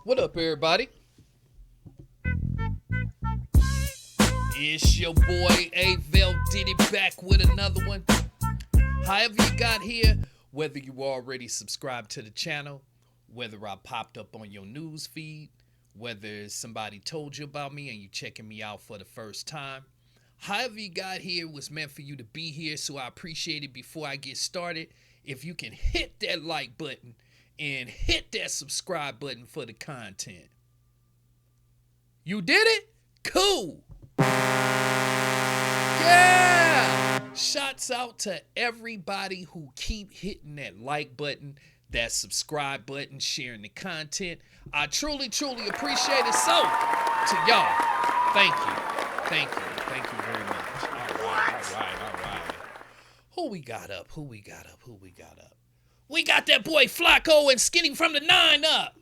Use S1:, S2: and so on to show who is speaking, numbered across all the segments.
S1: What up, everybody? It's your boy Avel Diddy back with another one. However you got here, whether you already subscribed to the channel, whether I popped up on your news feed, whether somebody told you about me and you checking me out for the first time, however you got here was meant for you to be here, so I appreciate it. Before I get started, if you can hit that like button and hit that subscribe button for the content. You did it? Cool. Yeah! Shouts out to everybody who keep hitting that like button, that subscribe button, sharing the content. I truly appreciate it. So, to y'all, thank you. Thank you. Thank you very much. All right. Who we got up? We got that boy Flakko and Skinny from the 9 up.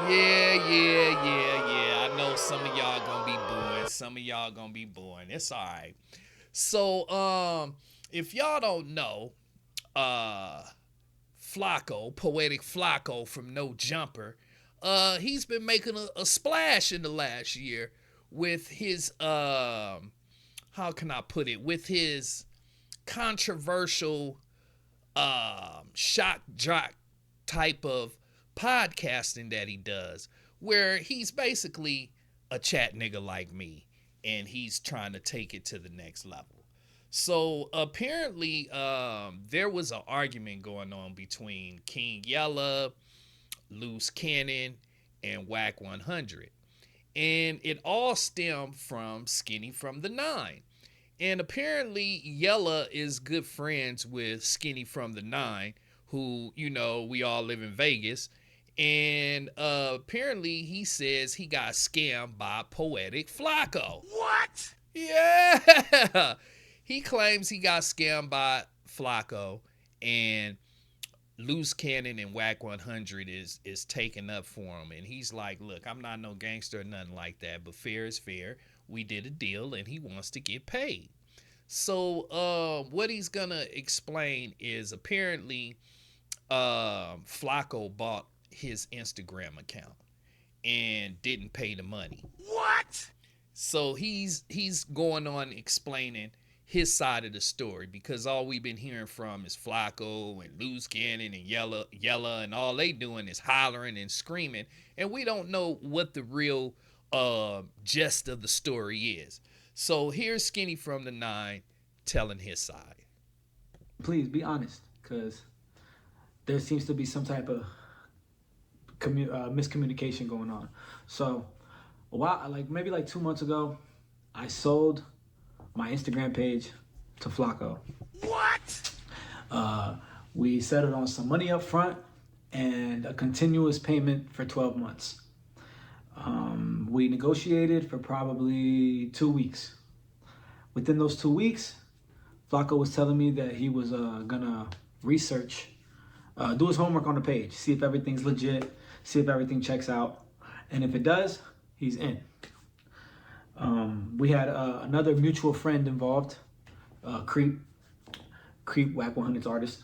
S1: Yeah. I know some of y'all gonna be booing. It's all right. So, if y'all don't know, Flakko, Poetik Flakko from No Jumper, he's been making a splash in the last year with his, how can I put it, with his controversial, shock jock type of podcasting that he does, where he's basically a chat nigga like me and he's trying to take it to the next level. So apparently there was an argument going on between King Yella, Loose Cannon, and Whack 100, and it all stemmed from Skinny from the 9. And apparently Yella is good friends with Skinny from the 9, who, you know, we all live in Vegas. And apparently he says he got scammed by Poetik Flakko.
S2: What?
S1: Yeah. He claims he got scammed by Flakko, and Loose Cannon and Whack 100 is taking up for him. And he's like, look, I'm not no gangster or nothing like that, but fair is fair. We did a deal and he wants to get paid. So what he's gonna explain is apparently Flakko bought his Instagram account and didn't pay the money.
S2: What?
S1: So he's going on explaining his side of the story, because all we've been hearing from is Flakko and Loose Cannon and Yella, and all they doing is hollering and screaming, and we don't know what the real gist of the story is. So here's Skinny from the 9 telling his side.
S3: Please be honest, because there seems to be some type of miscommunication going on. So a while, maybe 2 months ago, I sold my Instagram page to Flakko.
S2: What?
S3: We settled on some money up front and a continuous payment for 12 months. We negotiated for probably 2 weeks. Within those 2 weeks, Flakko was telling me that he was gonna research, do his homework on the page, see if everything's legit, see if everything checks out, and if it does, he's in. We had another mutual friend involved, Creep Whack 100's artist.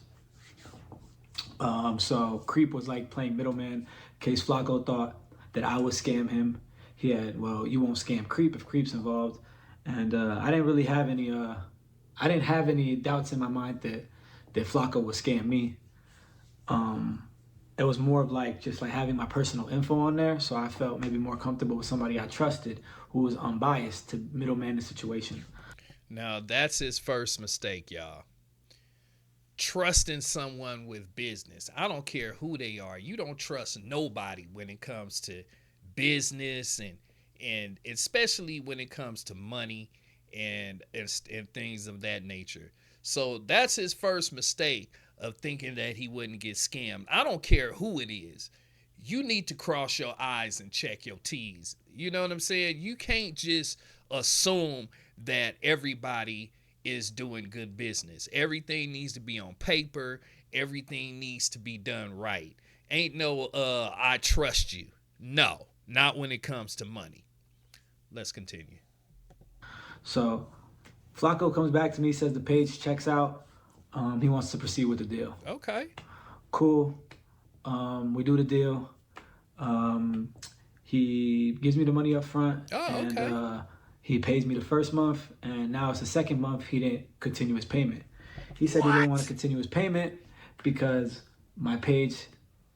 S3: So Creep was like playing middleman in case Flakko thought that I would scam him. He had, well, you won't scam Creep if Creep's involved, and I didn't really have any. I didn't have any doubts in my mind that Flakko would scam me. It was more of just having my personal info on there, so I felt maybe more comfortable with somebody I trusted who was unbiased to middleman the situation.
S1: Now that's his first mistake, y'all. Trusting someone with business. I don't care who they are. You don't trust nobody when it comes to business, and especially when it comes to money and things of that nature. So that's his first mistake, of thinking that he wouldn't get scammed. I don't care who it is. You need to cross your I's and check your T's. You know what I'm saying? You can't just assume that everybody is doing good business. Everything needs to be on paper. Everything needs to be done right. Ain't no I trust you. No, not when it comes to money. Let's continue.
S3: So Flakko comes back to me, says the page checks out. He wants to proceed with the deal.
S1: Okay.
S3: Cool. We do the deal. Um, he gives me the money up front,
S1: Oh,
S3: and
S1: okay.
S3: he pays me the first month, and now it's the second month he didn't continue his payment. He said he didn't want to
S1: What?
S3: continue his payment because my page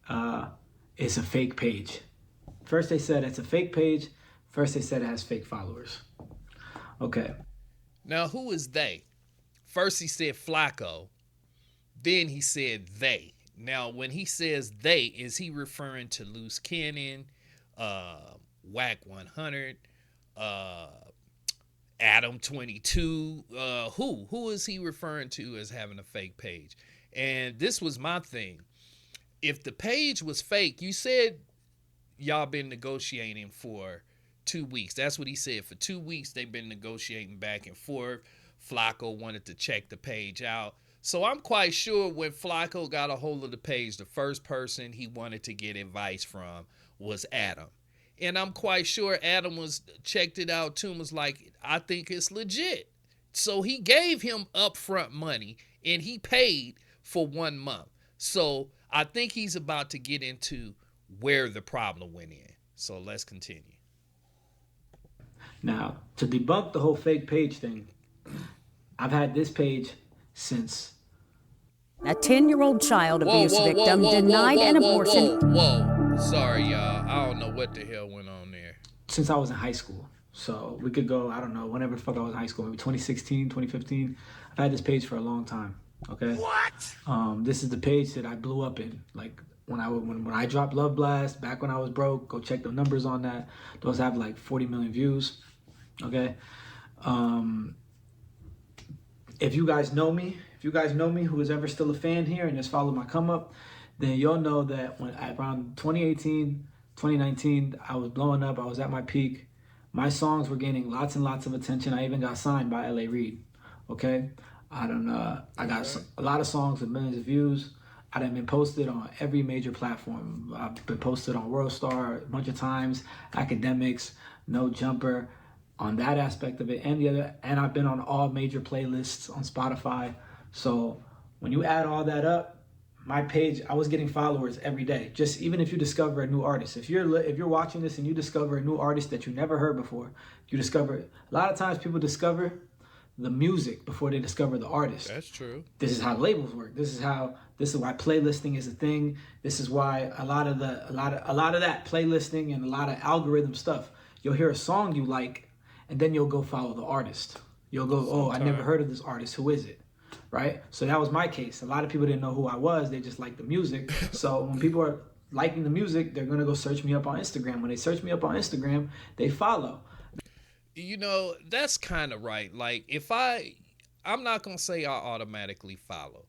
S3: uh, is a fake page. First they said it's a fake page. First they said it has fake followers. Okay.
S1: Now, who is they? First, he said Flakko. Then he said they. Now, when he says they, is he referring to Loose Cannon, Whack 100, uh, Adam 22? Who is he referring to as having a fake page? And this was my thing. If the page was fake, you said y'all been negotiating for 2 weeks. That's what he said. For 2 weeks, they've been negotiating back and forth. Flakko wanted to check the page out. So I'm quite sure when Flakko got a hold of the page, the first person he wanted to get advice from was Adam. And I'm quite sure Adam was checked it out too and was like, I think it's legit. So he gave him upfront money and he paid for 1 month. So I think he's about to get into where the problem went in. So let's continue.
S3: Now, to debunk the whole fake page thing, I've had this page since
S2: A 10-year-old child
S1: Whoa,
S2: abuse
S1: whoa, whoa,
S2: victim
S1: whoa, whoa,
S2: denied
S1: whoa,
S2: an
S1: whoa,
S2: abortion.
S1: whoa. Sorry, y'all. I don't know what the hell went on there.
S3: since I was in high school. So we could go, I don't know, whenever the fuck I was in high school, maybe 2016, 2015. I've had this page for a long time. Okay.
S1: What?
S3: This is the page that I blew up in. Like when I dropped Love Blast, back when I was broke, go check the numbers on that. Those have like 40 million views. Okay. If you guys know me, who is ever still a fan here and has followed my come up, then you'll know that when around 2018, 2019, I was blowing up. I was at my peak. My songs were gaining lots and lots of attention. I even got signed by LA Reid. Okay, I got a lot of songs with millions of views. I done been posted on every major platform. I've been posted on World Star a bunch of times, Academics, No Jumper, on that aspect of it, and the other, and I've been on all major playlists on Spotify. So when you add all that up, my page, I was getting followers every day. Just even if you discover a new artist, if you're watching this and you discover a new artist that you never heard before, you discover a lot of times people discover the music before they discover the artist.
S1: That's true.
S3: This is how labels work. This is why playlisting is a thing. This is why a lot of that playlisting and a lot of algorithm stuff. You'll hear a song you like, and then you'll go follow the artist. You'll go, oh, I never heard of this artist. Who is it? Right? So that was my case. A lot of people didn't know who I was. They just liked the music. So when people are liking the music, they're going to go search me up on Instagram. When they search me up on Instagram, they follow.
S1: You know, that's kind of right. Like I'm not going to say I automatically follow.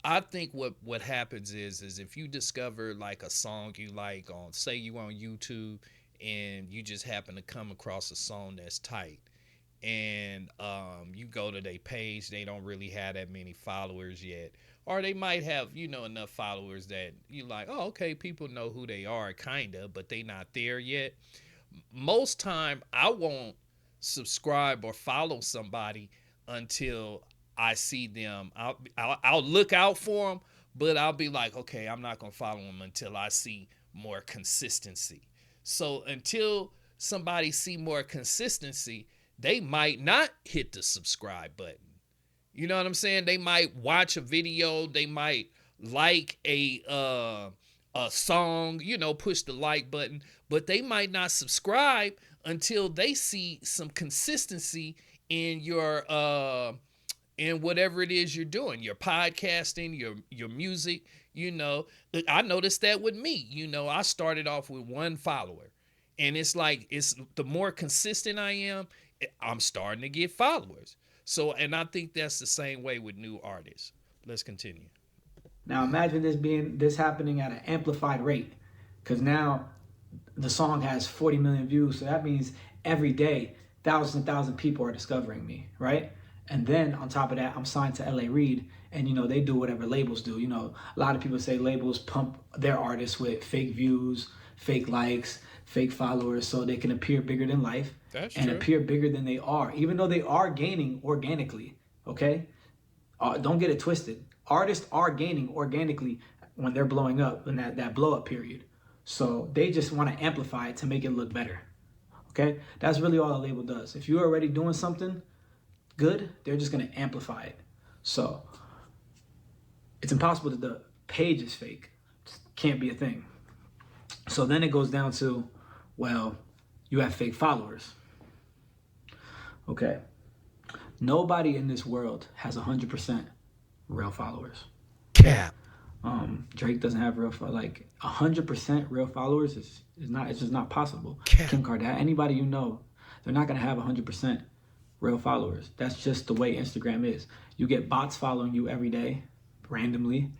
S1: I think what happens is if you discover like a song you like on, say you on YouTube and you just happen to come across a song that's tight, and you go to their page, they don't really have that many followers yet, or they might have enough followers that you like, oh, okay, people know who they are kind of, but they not there yet. Most time I won't subscribe or follow somebody until I see them. I'll look out for them, but I'll be like, okay, I'm not gonna follow them until I see more consistency. So until somebody see more consistency, they might not hit the subscribe button. You know what I'm saying? They might watch a video, they might like a song, push the like button, but they might not subscribe until they see some consistency in your in whatever it is you're doing, your podcasting, your music. I noticed that with me. I started off with one follower, and it's like it's the more consistent I am, I'm starting to get followers. So, and I think that's the same way with new artists. Let's continue.
S3: Now imagine this happening at an amplified rate, because now the song has 40 million views. So that means every day, thousands and thousands of people are discovering me, right? And then on top of that, I'm signed to LA Reid, and they do whatever labels do. A lot of people say labels pump their artists with fake views, fake likes, fake followers, so they can appear bigger than life.
S1: That's
S3: and
S1: true.
S3: Appear bigger than they are, even though they are gaining organically. Okay, don't get it twisted. Artists are gaining organically when they're blowing up in that blow up period. So they just want to amplify it to make it look better. Okay? That's really all a label does. If you're already doing something good, they're just going to amplify it. So it's impossible that the page is fake. It can't be a thing. So then it goes down to, well, you have fake followers. Okay. Nobody in this world has 100% real followers.
S1: Cap.
S3: Drake doesn't have real, like 100% real followers is not, it's just not possible.
S1: Cap.
S3: Kim Kardashian, anybody you know, they're not gonna have 100% real followers. That's just the way Instagram is. You get bots following you every day, randomly.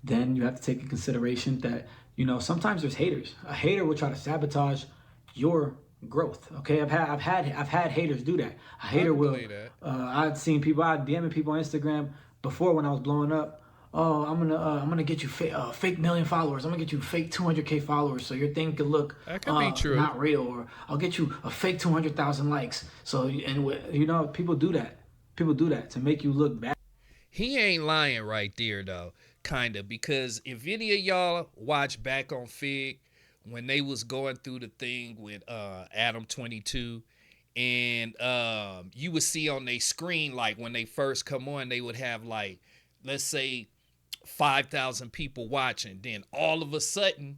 S3: Then you have to take in consideration that, you know, sometimes there's haters. A hater will try to sabotage your growth. Okay, I've had haters do that. A hater will. I've seen people. I DMing people on Instagram before when I was blowing up. Oh, I'm gonna get you fake million followers. I'm gonna get you fake 200K followers, so your thing could look
S1: that could be true,
S3: not real. Or I'll get you a fake 200,000 likes. So, and you know, people do that. People do that to make you look bad.
S1: He ain't lying right there though, kinda, because if any of y'all watch back on Fig when they was going through the thing with Adam 22, and you would see on their screen, like when they first come on, they would have like, let's say 5,000 people watching. Then all of a sudden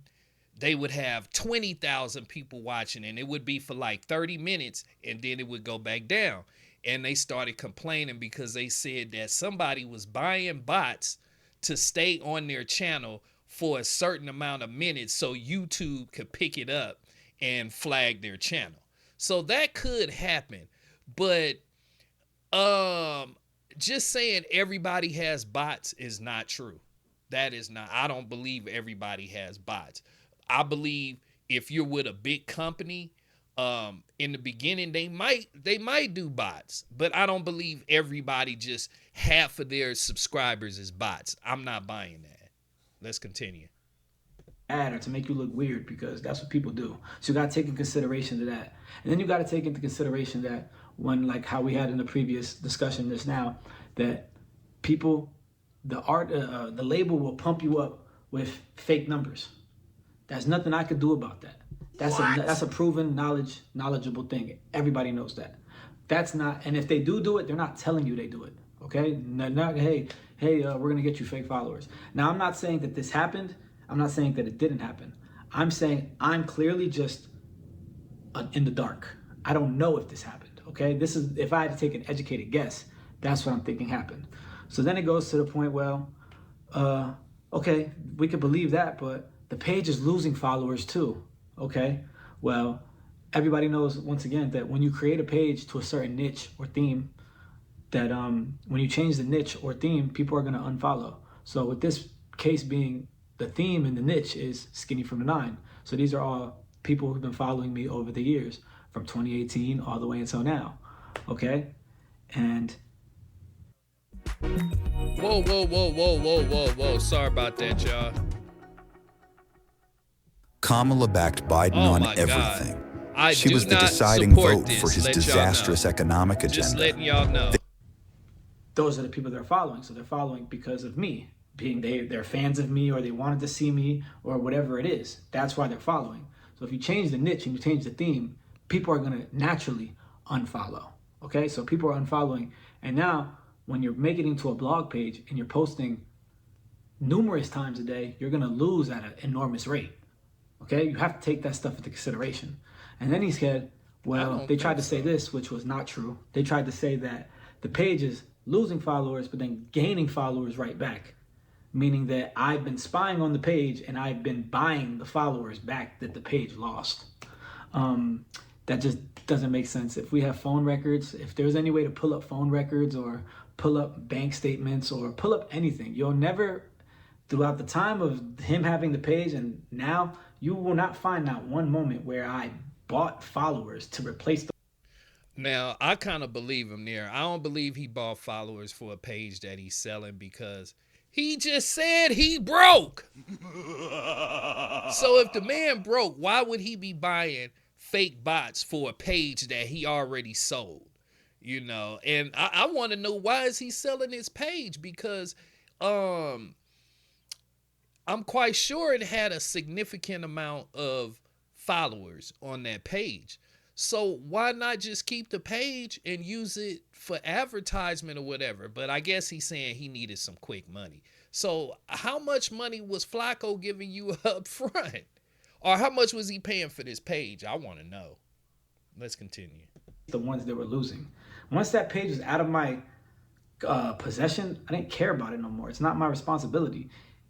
S1: they would have 20,000 people watching, and it would be for like 30 minutes, and then it would go back down. And they started complaining because they said that somebody was buying bots to stay on their channel for a certain amount of minutes so YouTube could pick it up and flag their channel. So that could happen. But just saying everybody has bots is not true. That is not. I don't believe everybody has bots. I believe if you're with a big company, in the beginning they might do bots, but I don't believe everybody, just half of their subscribers is bots. I'm not buying that. Let's continue.
S3: Or to make you look weird, because that's what people do. So you got to take into consideration to that. And then you got to take into consideration that when, like how we had in the previous discussion just now, that people, the label will pump you up with fake numbers. There's nothing I could do about that. That's a proven knowledgeable thing. Everybody knows that. That's not, and if they do it, they're not telling you they do it. Okay? Not hey, we're gonna get you fake followers. Now, I'm not saying that this happened. I'm not saying that it didn't happen. I'm saying I'm clearly just in the dark. I don't know if this happened. Okay? This is, if I had to take an educated guess, that's what I'm thinking happened. So then it goes to the point, well, okay, we could believe that, but the page is losing followers too. Okay, well, everybody knows, once again, that when you create a page to a certain niche or theme, that when you change the niche or theme, people are going to unfollow. So with this case being, the theme and the niche is SkinnyFromThe9. So these are all people who've been following me over the years, from 2018 all the way until now. Okay, and
S1: Whoa. Sorry about that, y'all.
S4: Kamala backed Biden on everything. She was the deciding vote for his disastrous economic agenda.
S1: Just letting y'all know.
S3: Those are the people they're following. So they're following because of me, being they're fans of me, or they wanted to see me, or whatever it is. That's why they're following. So if you change the niche and you change the theme, people are going to naturally unfollow. Okay, so people are unfollowing. And now when you're making it into a blog page and you're posting numerous times a day, you're going to lose at an enormous rate. Okay, you have to take that stuff into consideration. And then he said, well, they tried to say this, which was not true. They tried to say that the page is losing followers, but then gaining followers right back. Meaning that I've been spying on the page and I've been buying the followers back that the page lost. That just doesn't make sense. If we have phone records, if there's any way to pull up phone records or pull up bank statements or pull up anything, you'll never, throughout the time of him having the page and now, you will not find not one moment where I bought followers to replace them.
S1: Now, I kind of believe him there. I don't believe he bought followers for a page that he's selling, because he just said he broke. So if the man broke, why would he be buying fake bots for a page that he already sold? You know, and I want to know, why is he selling his page? Because I'm quite sure it had a significant amount of followers on that page. So why not just keep the page and use it for advertisement or whatever? But I guess he's saying he needed some quick money. So how much money was Flakko giving you up front? Or how much was he paying for this page? I want to know. Let's continue.
S3: The ones that were losing. Once that page was out of my possession, I didn't care about it no more. It's not my responsibility.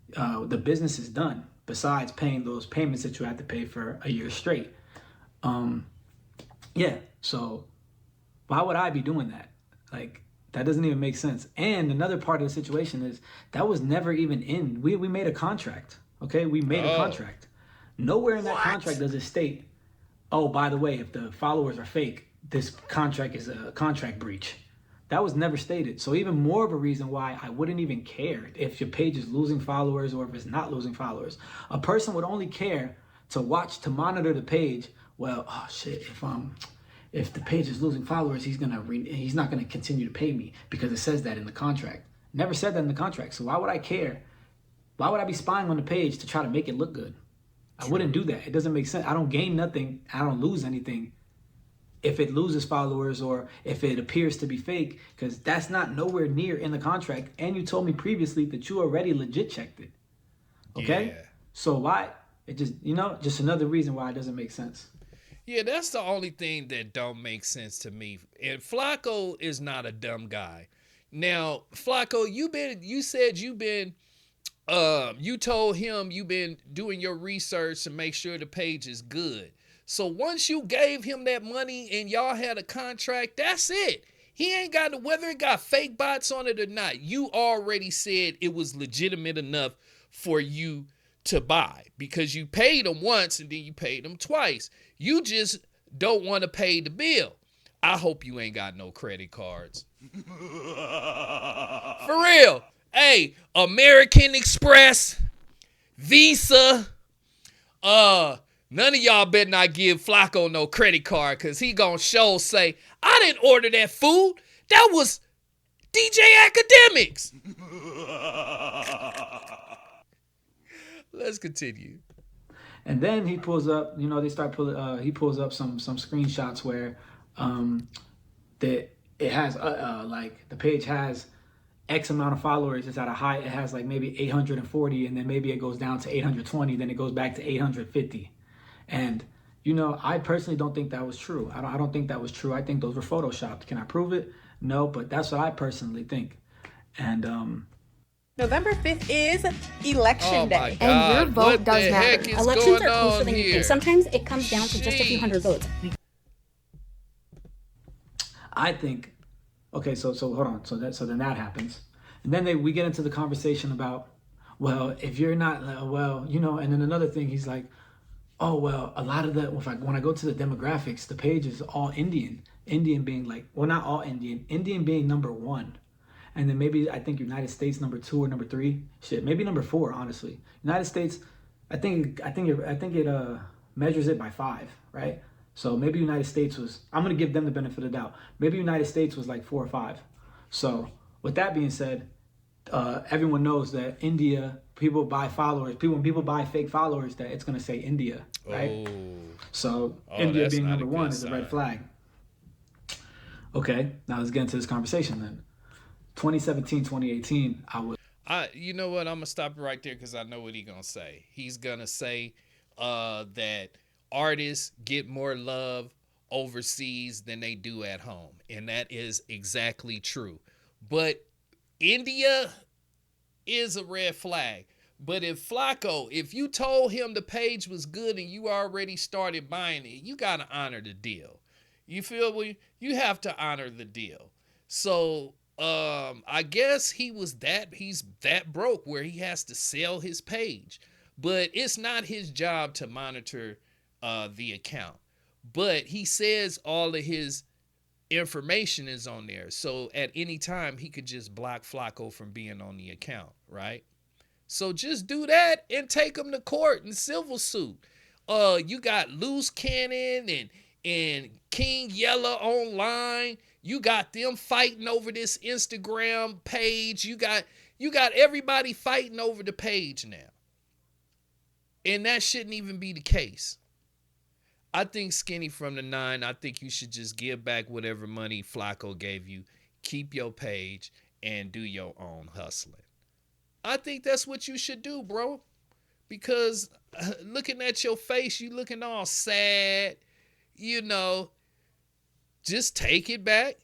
S3: The business is done. Besides paying those payments that you had to pay for a year straight. Yeah, so why would I be doing that? Like, that doesn't even make sense. And another part of the situation is that was never even in. We made a contract, okay? We made a contract. Nowhere in that contract does it state, oh, by the way, if the followers are fake, this contract is a contract breach. That was never stated. So even more of a reason why I wouldn't even care if your page is losing followers or if it's not losing followers. A person would only care to monitor the page. Well, oh shit, if the page is losing followers, he's not gonna continue to pay me because it says that in the contract. Never said that in the contract. So why would I care? Why would I be spying on the page to try to make it look good? I wouldn't do that. It doesn't make sense. I don't gain nothing. I don't lose anything if it loses followers or if it appears to be fake, because that's not nowhere near in the contract. And you told me previously that you already legit checked it. Okay? Yeah. So why? It just, just another reason why it doesn't make sense.
S1: Yeah, that's the only thing that don't make sense to me. And Flakko is not a dumb guy. Now, Flakko, you told him you've been doing your research to make sure the page is good. So once you gave him that money and y'all had a contract, that's it. He ain't got to, whether it got fake bots on it or not, you already said it was legitimate enough for you to buy because you paid him once and then you paid him twice. You just don't want to pay the bill. I hope you ain't got no credit cards. For real. Hey, American Express, Visa, none of y'all better not give Flakko no credit card because he gonna say, I didn't order that food. That was DJ Academics. Let's continue.
S3: And then he pulls up, he pulls up some screenshots where that it has like the page has X amount of followers. It's at a high, it has like maybe 840 and then maybe it goes down to 820, then it goes back to 850. And I personally don't think that was true. I don't think that was true. I think those were photoshopped. Can I prove it? No, but that's what I personally think. And
S5: November 5th is election day.
S6: And your vote does matter.
S1: Elections are closer than you think.
S6: Sometimes it comes down to just a few hundred votes.
S3: I think, okay, so hold on. So then that happens. And then we get into the conversation about, well, if you're not, and then another thing, he's like, oh, well, a lot of when I go to the demographics, the page is all Indian. Indian being like, well, not all Indian. Indian being number 1. And then maybe I think United States number 2 or number 3. Shit, maybe number 4, honestly. United States, I think it measures it by 5, right? So maybe United States was, I'm going to give them the benefit of the doubt. Maybe United States was like 4 or 5. So with that being said, everyone knows that India, people buy followers. When people buy fake followers, that it's going to say India, right? Oh. So India being number 1 is a red flag. Okay, now let's get into this conversation then. 2017, 2018,
S1: you know what? I'm going to stop right there because I know what he's going to say. He's going to say that artists get more love overseas than they do at home. And that is exactly true. But India is a red flag. But if Flakko, if you told him the page was good and you already started buying it, you got to honor the deal. You feel me? You have to honor the deal. So I guess he's that broke where he has to sell his page. But it's not his job to monitor the account. But he says all of his information is on there. So at any time, he could just block Flakko from being on the account, right? So just do that and take him to court in civil suit. You got Loose Cannon and King Yella online. You got them fighting over this Instagram page. You got everybody fighting over the page now. And that shouldn't even be the case. I think Skinny from the 9, I think you should just give back whatever money Flakko gave you, keep your page, and do your own hustling. I think that's what you should do, bro. Because looking at your face, you looking all sad, you know. Just take it back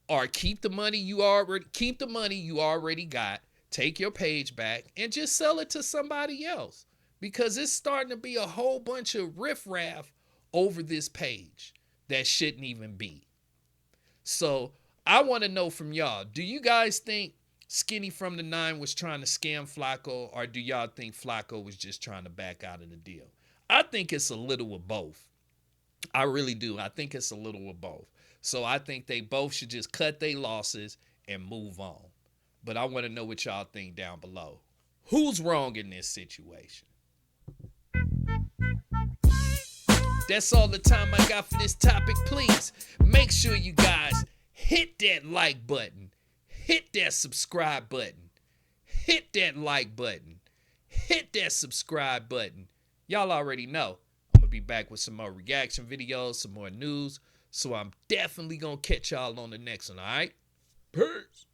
S1: or keep the money you already got, take your page back, and just sell it to somebody else. Because it's starting to be a whole bunch of riffraff over this page that shouldn't even be. So I want to know from y'all, do you guys think Skinny from the 9 was trying to scam Flakko, or do y'all think Flakko was just trying to back out of the deal? I think it's a little of both. I really do. I think it's a little of both. So I think they both should just cut their losses and move on. But I want to know what y'all think down below. Who's wrong in this situation? That's all the time I got for this topic. Please make sure you guys hit that like button, hit that subscribe button, hit that like button, hit that subscribe button. Y'all already know I'm gonna be back with some more reaction videos, some more news. So I'm definitely gonna catch y'all on the next one. All right, peace.